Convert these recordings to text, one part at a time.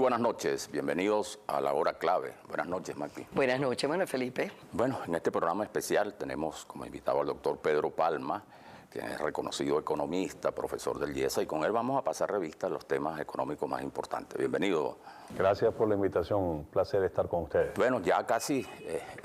buenas noches, bienvenidos a la hora clave. Buenas noches, Magdi. Buenas noches, Manuel Felipe. Bueno, en este programa especial tenemos como invitado al doctor Pedro Palma, quien es reconocido economista, profesor del IESA, y con él vamos a pasar revista a los temas económicos más importantes. Bienvenido. Gracias por la invitación, un placer estar con ustedes. Bueno, ya casi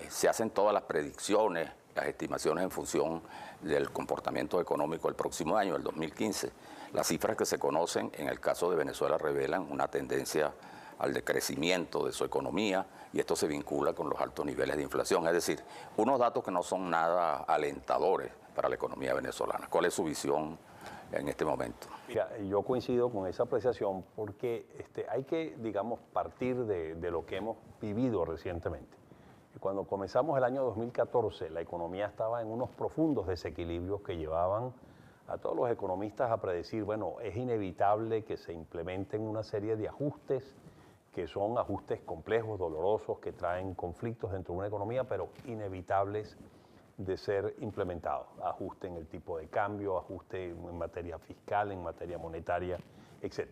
se hacen todas las predicciones, las estimaciones en función del comportamiento económico del próximo año, el 2015. Las cifras que se conocen en el caso de Venezuela revelan una tendencia al decrecimiento de su economía y esto se vincula con los altos niveles de inflación, es decir, unos datos que no son nada alentadores para la economía venezolana. ¿Cuál es su visión en este momento? Mira, yo coincido con esa apreciación porque hay que, digamos, partir de lo que hemos vivido recientemente. Cuando comenzamos el año 2014, la economía estaba en unos profundos desequilibrios que llevaban a todos los economistas a predecir, bueno, es inevitable que se implementen una serie de ajustes que son ajustes complejos, dolorosos, que traen conflictos dentro de una economía, pero inevitables de ser implementados. Ajuste en el tipo de cambio, ajuste en materia fiscal, en materia monetaria, etc.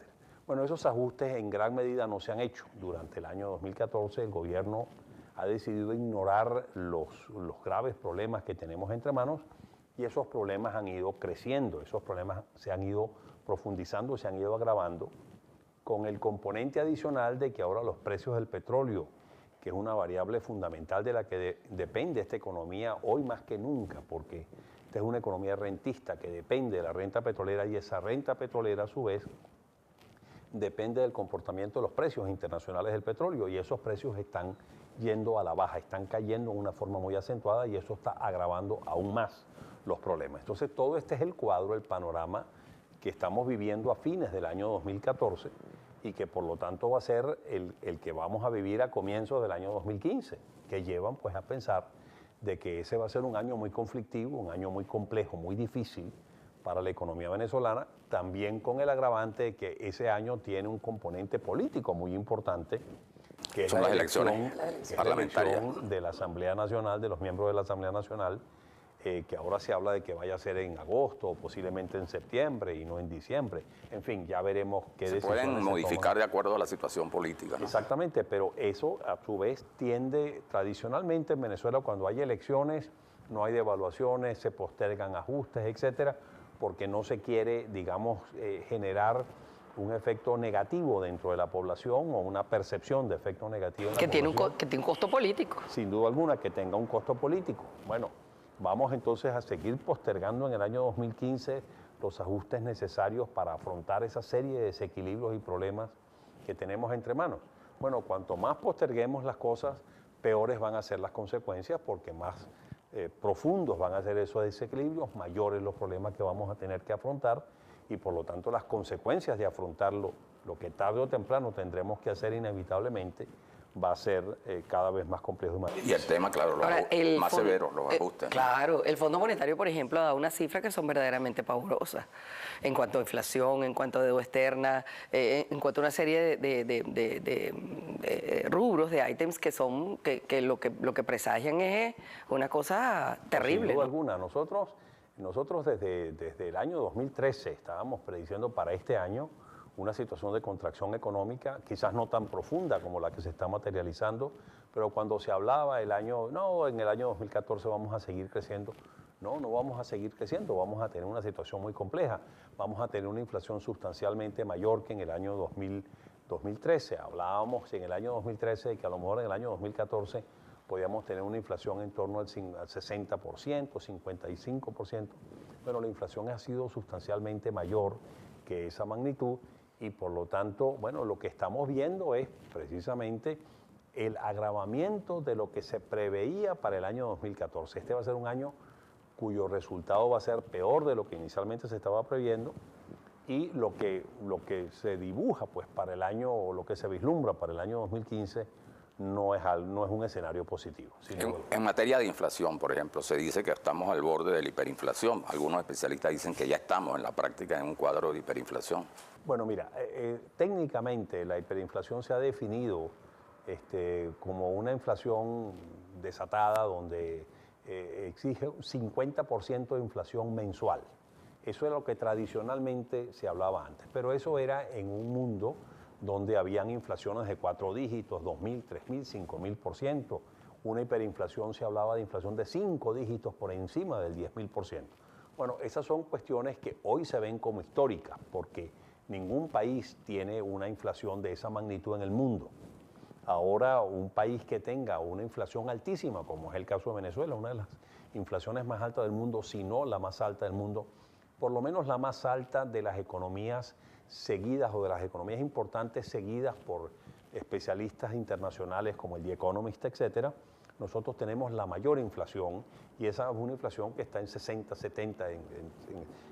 Bueno, esos ajustes en gran medida no se han hecho. Durante el año 2014 el gobierno ha decidido ignorar los graves problemas que tenemos entre manos y esos problemas han ido creciendo, esos problemas se han ido profundizando, se han ido agravando, con el componente adicional de que ahora los precios del petróleo, que es una variable fundamental de la que depende esta economía hoy más que nunca, porque esta es una economía rentista que depende de la renta petrolera y esa renta petrolera a su vez depende del comportamiento de los precios internacionales del petróleo y esos precios están yendo a la baja, están cayendo de una forma muy acentuada y eso está agravando aún más los problemas. Entonces todo este es el cuadro, el panorama que estamos viviendo a fines del año 2014 y que por lo tanto va a ser el que vamos a vivir a comienzos del año 2015, que llevan pues a pensar de que ese va a ser un año muy conflictivo, un año muy complejo, muy difícil para la economía venezolana, también con el agravante de que ese año tiene un componente político muy importante, que es la elección parlamentarias de la Asamblea Nacional, de los miembros de la Asamblea Nacional, que ahora se habla de que vaya a ser en agosto o posiblemente en septiembre y no en diciembre. En fin, ya veremos qué decisiones se pueden modificar de acuerdo a la situación política, ¿no? Exactamente, pero eso a su vez tiende, tradicionalmente en Venezuela cuando hay elecciones, no hay devaluaciones, se postergan ajustes, etcétera, porque no se quiere, digamos, generar un efecto negativo dentro de la población o una percepción de efecto negativo en la población. Que tiene un costo político. Sin duda alguna, que tenga un costo político. Bueno, vamos entonces a seguir postergando en el año 2015 los ajustes necesarios para afrontar esa serie de desequilibrios y problemas que tenemos entre manos. Bueno, cuanto más posterguemos las cosas, peores van a ser las consecuencias porque más profundos van a ser esos desequilibrios, mayores los problemas que vamos a tener que afrontar y por lo tanto las consecuencias de afrontarlo, lo que tarde o temprano tendremos que hacer inevitablemente, va a ser cada vez más complejo y más difícil. Y el tema, claro, más severo, los ajustes. Claro, el Fondo Monetario, por ejemplo, da unas cifras que son verdaderamente pavorosas en cuanto a inflación, en cuanto a deuda externa, en cuanto a una serie de rubros, de ítems que son que lo que presagian es una cosa terrible. Sin duda alguna, nosotros desde el año 2013 estábamos prediciendo para este año una situación de contracción económica, quizás no tan profunda como la que se está materializando, pero cuando se hablaba en el año 2014 vamos a seguir creciendo, no vamos a seguir creciendo, vamos a tener una situación muy compleja, vamos a tener una inflación sustancialmente mayor que en el año 2013. Hablábamos en el año 2013 de que a lo mejor en el año 2014 podíamos tener una inflación en torno al 60%, 55%, pero la inflación ha sido sustancialmente mayor que esa magnitud y por lo tanto, bueno, lo que estamos viendo es precisamente el agravamiento de lo que se preveía para el año 2014. Este va a ser un año cuyo resultado va a ser peor de lo que inicialmente se estaba previendo y lo que se dibuja pues para el año, o lo que se vislumbra para el año 2015 no es un escenario positivo. En materia de inflación, por ejemplo, se dice que estamos al borde de la hiperinflación. Algunos especialistas dicen que ya estamos en la práctica en un cuadro de hiperinflación. Bueno, mira, técnicamente la hiperinflación se ha definido como una inflación desatada donde exige un 50% de inflación mensual. Eso es lo que tradicionalmente se hablaba antes, pero eso era en un mundo donde habían inflaciones de 4 dígitos, 2.000, 3.000, 5.000%. Una hiperinflación, se hablaba de inflación de 5 dígitos por encima del 10.000%. Bueno, esas son cuestiones que hoy se ven como históricas, porque ningún país tiene una inflación de esa magnitud en el mundo. Ahora, un país que tenga una inflación altísima, como es el caso de Venezuela, una de las inflaciones más altas del mundo, si no la más alta del mundo, por lo menos la más alta de las economías seguidas o de las economías importantes seguidas por especialistas internacionales como el The Economist, etcétera. Nosotros tenemos la mayor inflación y esa es una inflación que está en 60, 70,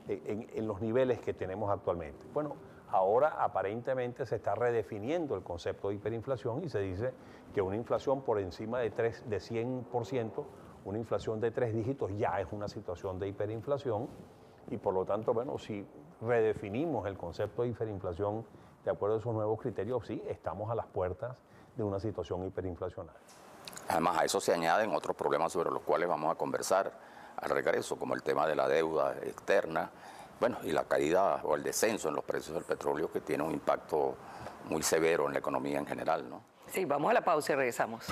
en los niveles que tenemos actualmente. Bueno, ahora aparentemente se está redefiniendo el concepto de hiperinflación y se dice que una inflación por encima de 100%, una inflación de 3 dígitos ya es una situación de hiperinflación y por lo tanto, bueno, si redefinimos el concepto de hiperinflación de acuerdo a esos nuevos criterios, sí, estamos a las puertas de una situación hiperinflacionaria. Además, a eso se añaden otros problemas sobre los cuales vamos a conversar al regreso, como el tema de la deuda externa, bueno, y la caída o el descenso en los precios del petróleo, que tiene un impacto muy severo en la economía en general, ¿no? Sí, vamos a la pausa y regresamos.